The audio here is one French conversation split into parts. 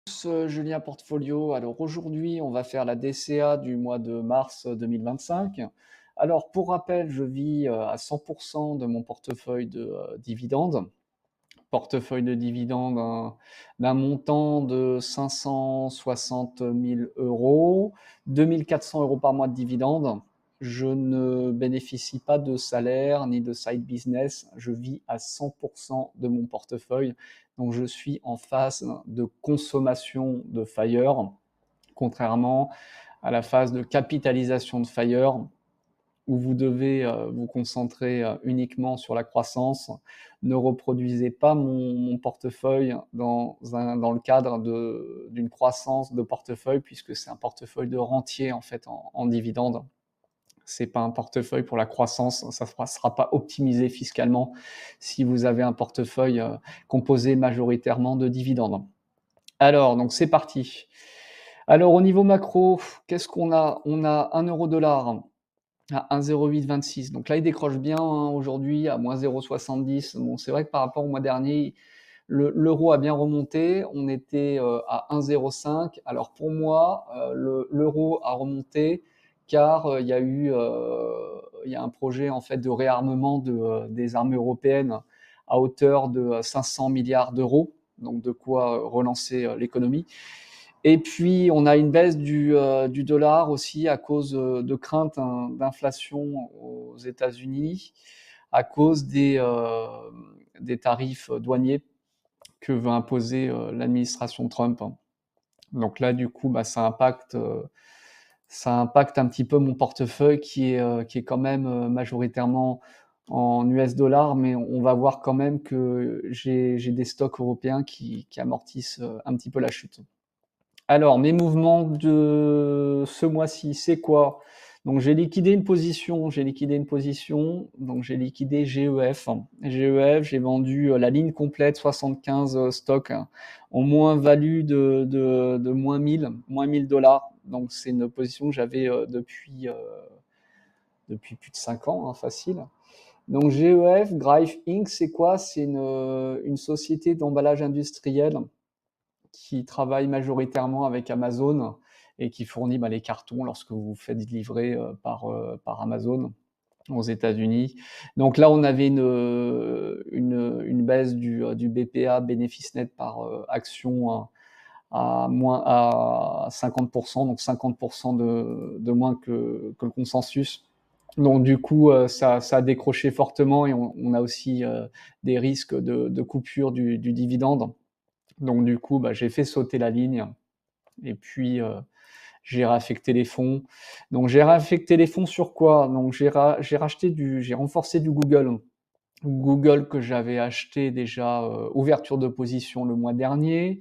Julien Portfolio. Alors aujourd'hui, on va faire la DCA du mois de mars 2025. Alors pour rappel, je vis à 100% de mon portefeuille de dividendes. Portefeuille de dividendes d'un montant de 560 000 euros, 2 400 € par mois de dividendes. Je ne bénéficie pas de salaire ni de side business. Je vis à 100% de mon portefeuille. Donc je suis en phase de consommation de Fire, contrairement à la phase de capitalisation de Fire, où vous devez vous concentrer uniquement sur la croissance. Ne reproduisez pas mon portefeuille dans le cadre d'une croissance de portefeuille, puisque c'est un portefeuille de rentier en fait en dividendes. C'est pas un portefeuille pour la croissance, ça ne sera pas optimisé fiscalement si vous avez un portefeuille composé majoritairement de dividendes. Alors, donc c'est parti. Alors au niveau macro, qu'est-ce qu'on a? On a un euro dollar à 1,0826. Donc là, il décroche bien aujourd'hui à moins 0,70. Bon, c'est vrai que par rapport au mois dernier, l'euro a bien remonté. On était à 1,05. Alors pour moi, l'euro a remonté car il y a un projet en fait de réarmement des armées européennes à hauteur de 500 milliards d'euros. Donc de quoi relancer l'économie. Et puis, on a une baisse du dollar aussi à cause de craintes d'inflation aux États-Unis, à cause des tarifs douaniers que veut imposer l'administration Trump. Donc là, du coup, bah, ça impacte un petit peu mon portefeuille qui est quand même majoritairement en US dollars, mais on va voir quand même que j'ai des stocks européens qui amortissent un petit peu la chute. Alors, mes mouvements de ce mois-ci, c'est quoi? Donc, j'ai liquidé une position, donc j'ai liquidé GEF. GEF, j'ai vendu la ligne complète, 75 stocks, en moins-value de moins 1000 dollars. Donc, c'est une position que j'avais depuis plus de 5 ans, hein, facile. Donc, GEF, Greif Inc., c'est quoi? C'est une société d'emballage industriel qui travaille majoritairement avec Amazon et qui fournit les cartons lorsque vous vous faites livrer par Amazon aux États-Unis. Donc là, on avait une baisse du BPA, bénéfice net par action, à 50%, donc 50% de moins que le consensus. Donc du coup, ça a décroché fortement et on a aussi des risques de coupure du dividende. Donc du coup, bah, j'ai fait sauter la ligne et puis j'ai réaffecté les fonds. Donc j'ai réaffecté les fonds sur quoi? Donc j'ai renforcé du Google. Google que j'avais acheté déjà, ouverture de position le mois dernier,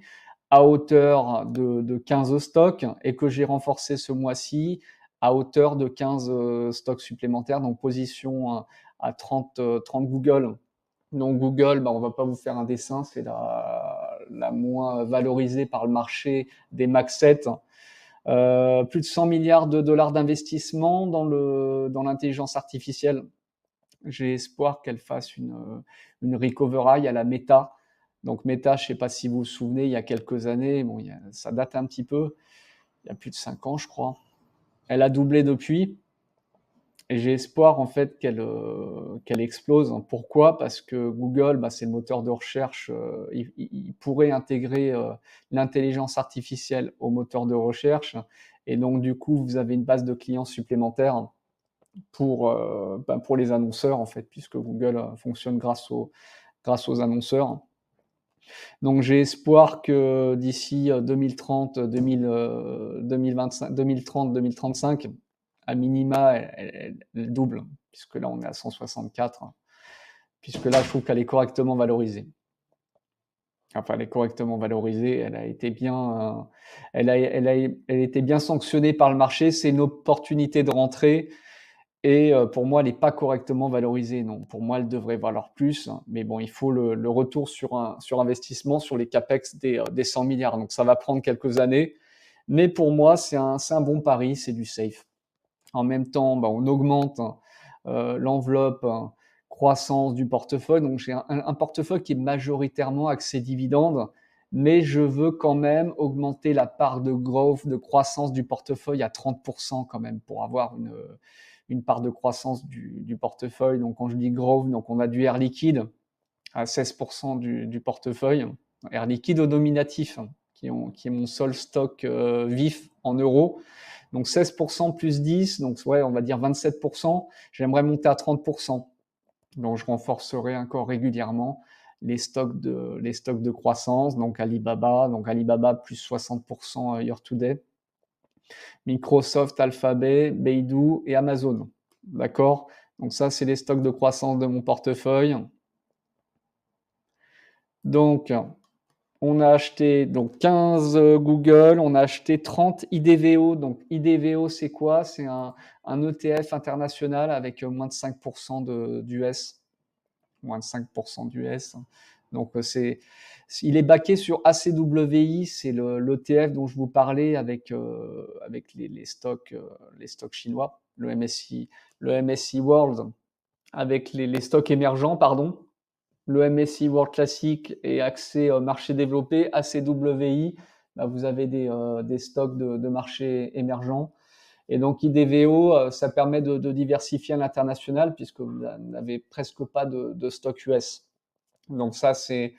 à hauteur de 15 stocks et que j'ai renforcé ce mois-ci à hauteur de 15 stocks supplémentaires, donc position à 30 Google. Donc Google, bah, on va pas vous faire un dessin, c'est la moins valorisée par le marché des Mac 7. Plus de 100 milliards de dollars d'investissement dans l'intelligence artificielle. J'ai espoir qu'elle fasse une recovery à la Meta. Donc Meta, je ne sais pas si vous vous souvenez, il y a quelques années, bon, ça date un petit peu, il y a plus de 5 ans, je crois. Elle a doublé depuis. Et j'ai espoir en fait qu'elle explose. Pourquoi? Parce que Google, bah, c'est le moteur de recherche. Il pourrait intégrer l'intelligence artificielle au moteur de recherche. Et donc du coup, vous avez une base de clients supplémentaire pour les annonceurs en fait, puisque Google fonctionne grâce aux annonceurs. Donc j'ai espoir que d'ici 2030, 2025, 2030, 2035, à minima, elle double, puisque là on est à 164, puisque là je trouve qu'elle est correctement valorisée. Enfin, elle est correctement valorisée, elle a été bien, elle été bien sanctionnée par le marché. C'est une opportunité de rentrée. Et pour moi, elle n'est pas correctement valorisée. Non, pour moi, elle devrait valoir plus. Mais bon, il faut le retour sur investissement sur les capex des 100 milliards. Donc ça va prendre quelques années. Mais pour moi, c'est un bon pari, c'est du safe. En même temps, bah, on augmente l'enveloppe croissance du portefeuille. Donc j'ai un portefeuille qui est majoritairement axé dividendes, mais je veux quand même augmenter la part de growth, de croissance du portefeuille à 30% quand même, pour avoir une part de croissance du portefeuille. Donc quand je dis growth, donc on a du Air Liquide à 16% du portefeuille, Air Liquide au nominatif, qui est mon seul stock vif en euros. Donc 16% plus 10, donc ouais, on va dire 27%. J'aimerais monter à 30%. Donc je renforcerai encore régulièrement les stocks de croissance. Donc Alibaba plus 60% year to date. Microsoft, Alphabet, Beidou et Amazon. D'accord? Donc ça, c'est les stocks de croissance de mon portefeuille. Donc, on a acheté donc 15 Google, on a acheté 30 IDVO. Donc IDVO, c'est quoi? C'est un ETF international avec moins de 5% d'US. Moins de 5% d'US. Donc il est backé sur ACWI, c'est l'ETF dont je vous parlais avec les stocks chinois, le MSCI World, avec les stocks émergents, pardon. Le MSCI World Classic et accès marché développé, ACWI, bah, vous avez des stocks de marchés émergents. Et donc IDVO, ça permet de diversifier à l'international puisque vous n'avez presque pas de stock US. Donc ça, c'est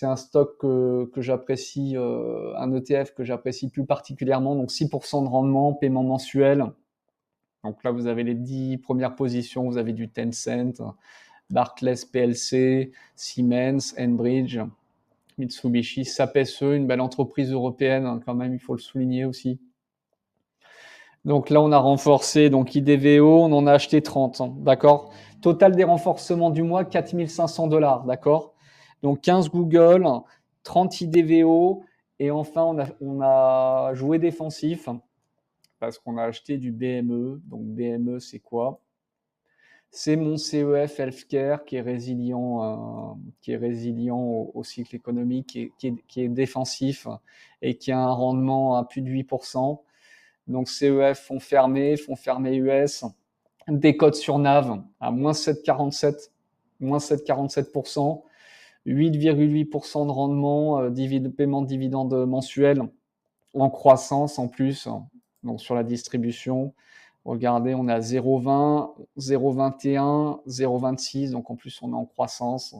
un stock que j'apprécie, un ETF que j'apprécie plus particulièrement. Donc 6% de rendement, paiement mensuel. Donc là, vous avez les 10 premières positions, vous avez du Tencent, Barclays PLC, Siemens, Enbridge, Mitsubishi, SAP SE, une belle entreprise européenne, hein, quand même, il faut le souligner aussi. Donc là, on a renforcé donc IDVO, on en a acheté 30, hein, d'accord? Total des renforcements du mois, 4500 $, d'accord? Donc 15 Google, 30 IDVO, et enfin, on a joué défensif parce qu'on a acheté du BME. Donc BME, c'est quoi? C'est mon CEF Healthcare qui est résilient au cycle économique, qui est défensif et qui a un rendement à plus de 8%. Donc CEF fonds fermés US, décote sur NAV à moins 7,47%, 8,8% de rendement, paiement de dividendes mensuels en croissance en plus, donc sur la distribution. Regardez, on est à 0,20, 0,21, 0,26, donc en plus on est en croissance.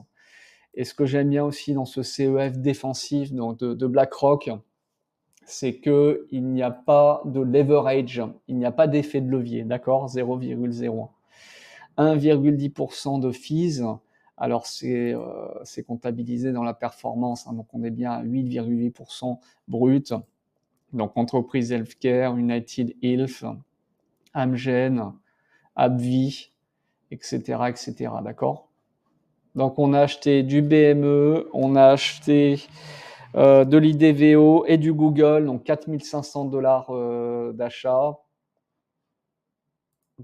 Et ce que j'aime bien aussi dans ce CEF défensif donc de BlackRock, c'est qu'il n'y a pas de leverage, il n'y a pas d'effet de levier, d'accord? 0,01. 1,10% de fees, alors c'est comptabilisé dans la performance, hein, donc on est bien à 8,8% brut. Donc entreprise healthcare, United Health, Amgen, AbbVie, etc., etc., d'accord? Donc on a acheté du BME, on a acheté de l'IDVO et du Google, donc 4500 $ d'achat.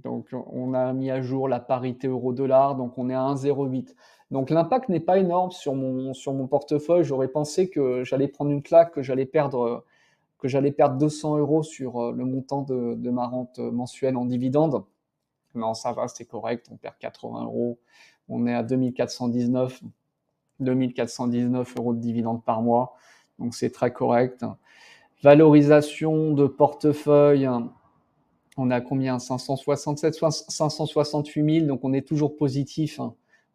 Donc on a mis à jour la parité euro-dollar, donc on est à 1,08. Donc l'impact n'est pas énorme sur mon portefeuille. J'aurais pensé que j'allais prendre une claque, que j'allais perdre 200 € sur le montant de ma rente mensuelle en dividende. Non, ça va, c'est correct, on perd 80 €. On est à 2419 € de dividendes par mois, donc c'est très correct. Valorisation de portefeuille, on a combien? 567, 568 000, donc on est toujours positif.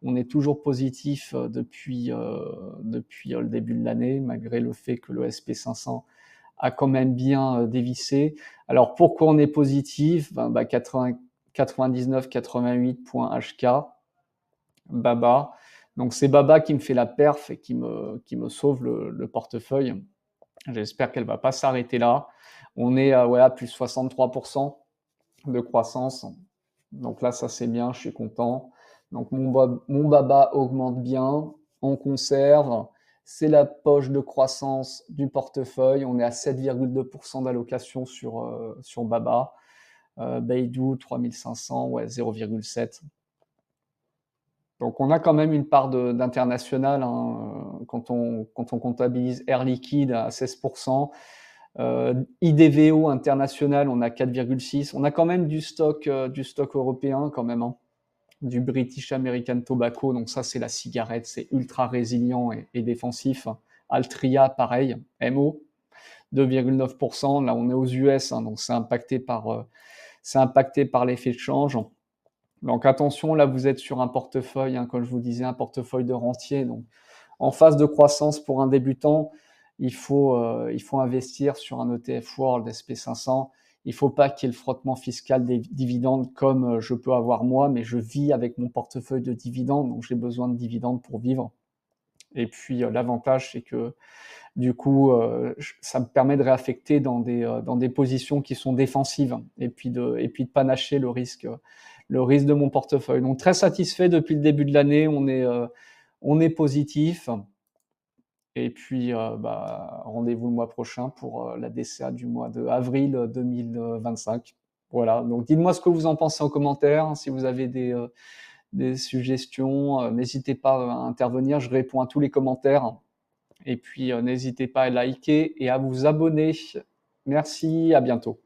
On est toujours positif depuis le début de l'année, malgré le fait que le SP500 a quand même bien dévissé. Alors pourquoi on est positif? 99,88.HK, Baba. Donc c'est Baba qui me fait la perf et qui me sauve le portefeuille. J'espère qu'elle ne va pas s'arrêter là. On est à plus 63% de croissance. Donc là, ça c'est bien, je suis content. Donc mon Baba augmente bien, on conserve. C'est la poche de croissance du portefeuille. On est à 7,2% d'allocation sur Baba. Beidou, 3500, ouais, 0,7. Donc on a quand même une part d'international, hein, quand on comptabilise Air Liquide à 16%. IDVO international, on a 4,6. On a quand même du stock européen quand même, hein, du British American Tobacco. Donc ça, c'est la cigarette, c'est ultra résilient et défensif. Altria, pareil, MO, 2,9%. Là, on est aux US, hein, donc c'est impacté par l'effet de change. Donc attention, là, vous êtes sur un portefeuille, hein, comme je vous disais, un portefeuille de rentier. Donc, en phase de croissance pour un débutant, il faut investir sur un ETF World SP500. Il ne faut pas qu'il y ait le frottement fiscal des dividendes comme je peux avoir moi, mais je vis avec mon portefeuille de dividendes, donc j'ai besoin de dividendes pour vivre. Et puis l'avantage, c'est que du coup, ça me permet de réaffecter dans des positions qui sont défensives et puis de panacher le risque de mon portefeuille. Donc très satisfait depuis le début de l'année, on est positif. Et puis, bah, rendez-vous le mois prochain pour la DCA du mois de avril 2025. Voilà, donc dites-moi ce que vous en pensez en commentaire, hein. Si vous avez des suggestions, n'hésitez pas à intervenir, je réponds à tous les commentaires. Et puis, n'hésitez pas à liker et à vous abonner. Merci, à bientôt.